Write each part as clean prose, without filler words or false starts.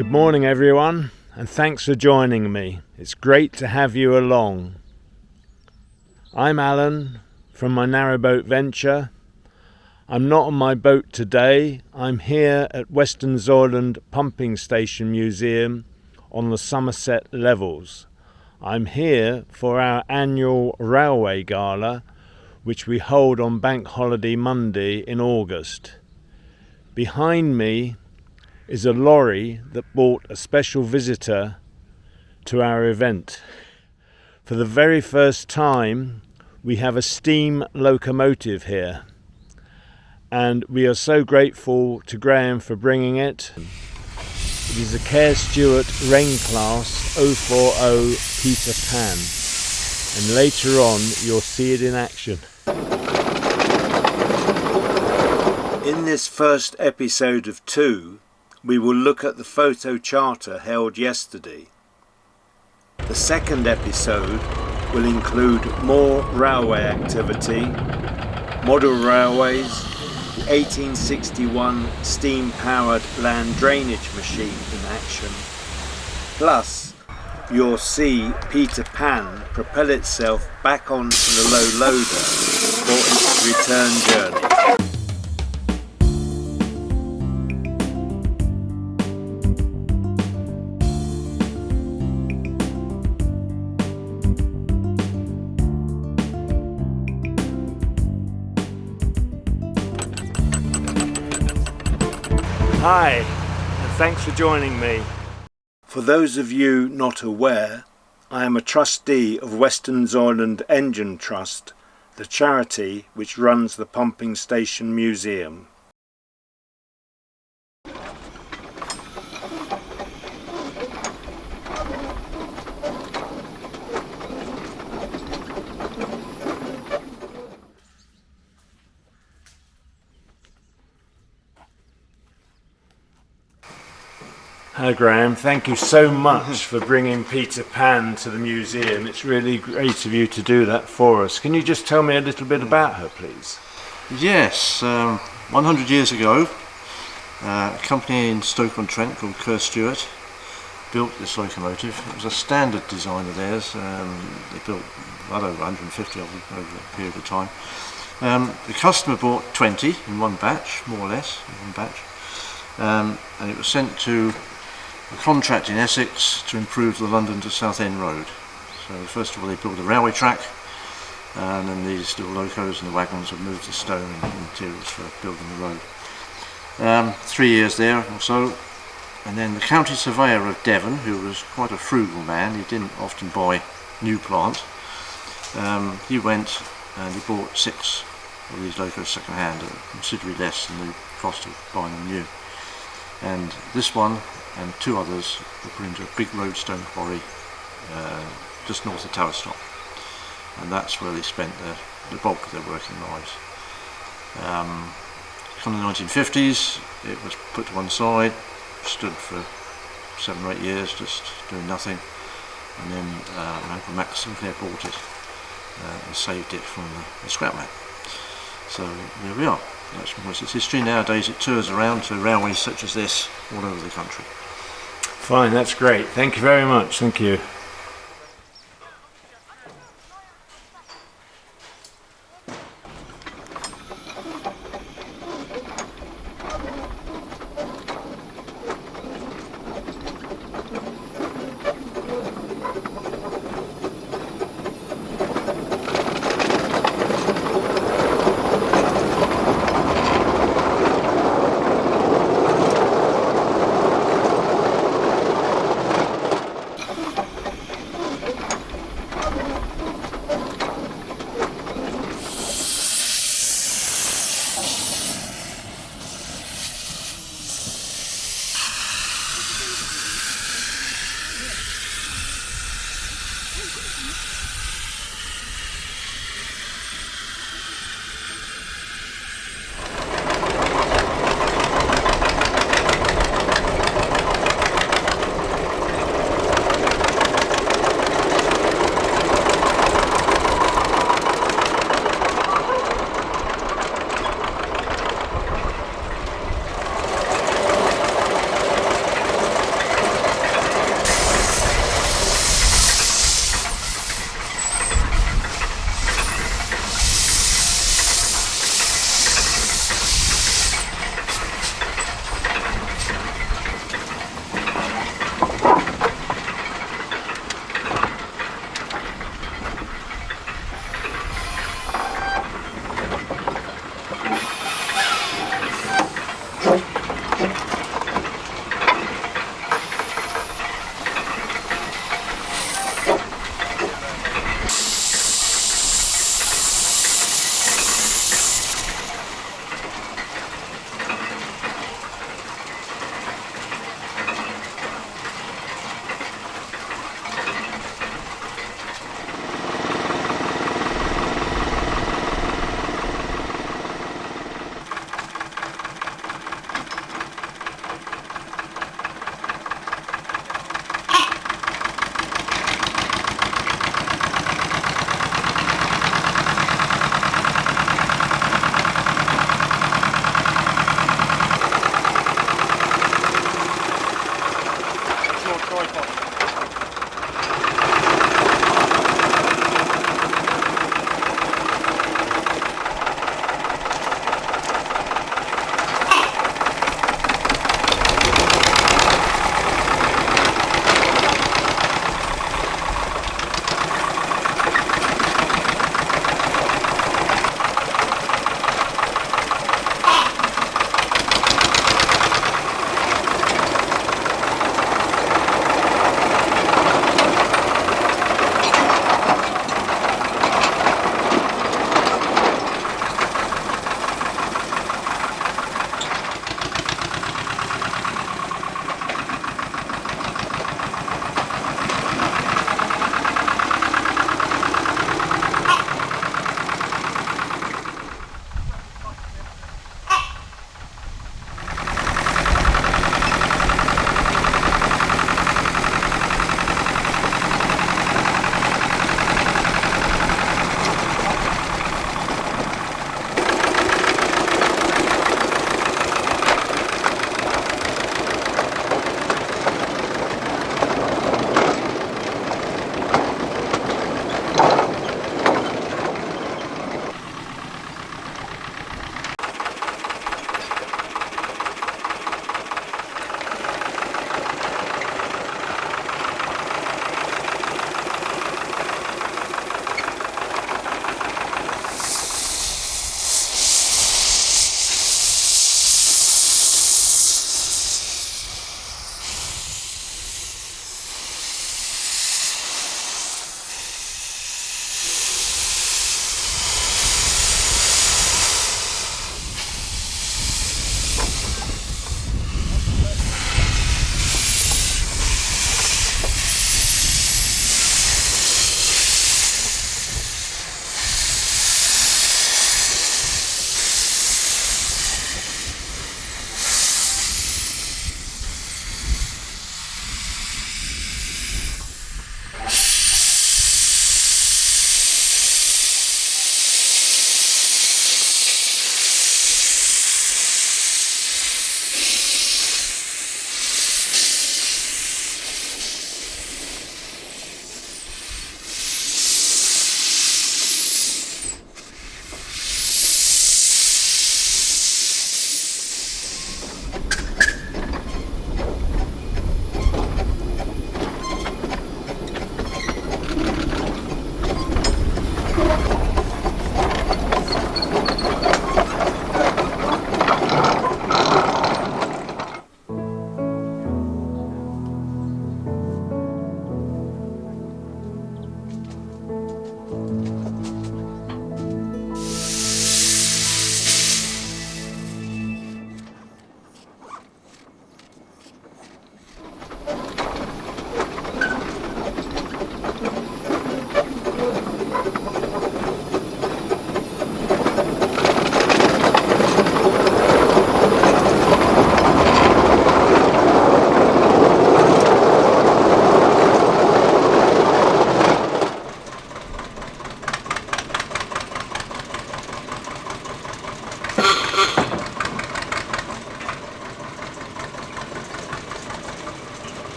Good morning everyone, and thanks for joining me. It's great to have you along. I'm Alan from my Narrowboat venture. I'm not on my boat today. I'm here at Westonzoyland Pumping Station Museum on the Somerset levels. I'm here for our annual Railway Gala, which we hold on Bank Holiday Monday in August. Behind me is a lorry that brought a special visitor to our event. For the very first time, we have a steam locomotive here, and we are so grateful to Graham for bringing it. It is a Kerr Stuart Rain Class 040 Peter Pan, and later on you'll see it in action. In this first episode of 2, we will look at the photo charter held yesterday. The second episode will include more railway activity, model railways, the 1861 steam-powered land drainage machine in action, plus you'll see Peter Pan propel itself back onto the low loader for its return journey. Hi, and thanks for joining me. For those of you not aware, I am a trustee of Westonzoyland Engine Trust, the charity which runs the Pumping Station Museum. Hi Graham, thank you so much for bringing Peter Pan to the museum. It's really great of you to do that for us. Can you just tell me a little bit about her, please? Yes, 100 years ago, a company in Stoke-on-Trent called Kerr Stuart built this locomotive. It was a standard design of theirs. They built well over 150 of them over a period of time. The customer bought 20 in one batch, more or less, in one batch, and it was sent to a contract in Essex to improve the London to Southend road. So first of all they built a railway track, and then these little locos and the wagons would move the stone and materials for building the road. 3 years there or so, and then the county surveyor of Devon, who was quite a frugal man, he didn't often buy new plant, he went and he bought 6 of these locos second hand at considerably less than the cost of buying them new. And this one and 2 others were put into a big roadstone quarry just north of Tavistock, and that's where they spent the bulk of their working lives. From the 1950s it was put to one side, stood for 7 or 8 years just doing nothing, and then Uncle Max Sinclair bought it and saved it from the scrap heap. So there we are. That's most its history. Nowadays it tours around to railways such as this all over the country. Fine, that's great. Thank you very much. Thank you.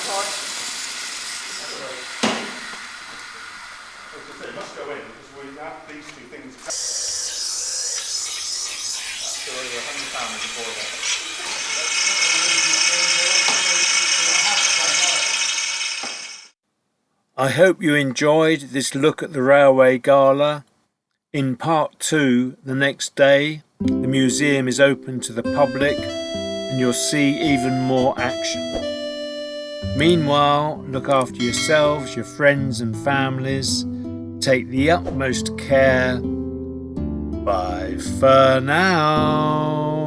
It must go in because we have these two things. That's over £100 as a boiler. I hope you enjoyed this look at the Railway Gala. In part 2, the next day, the museum is open to the public and you'll see even more action. Meanwhile, look after yourselves, your friends and families. Take the utmost care. Bye for now.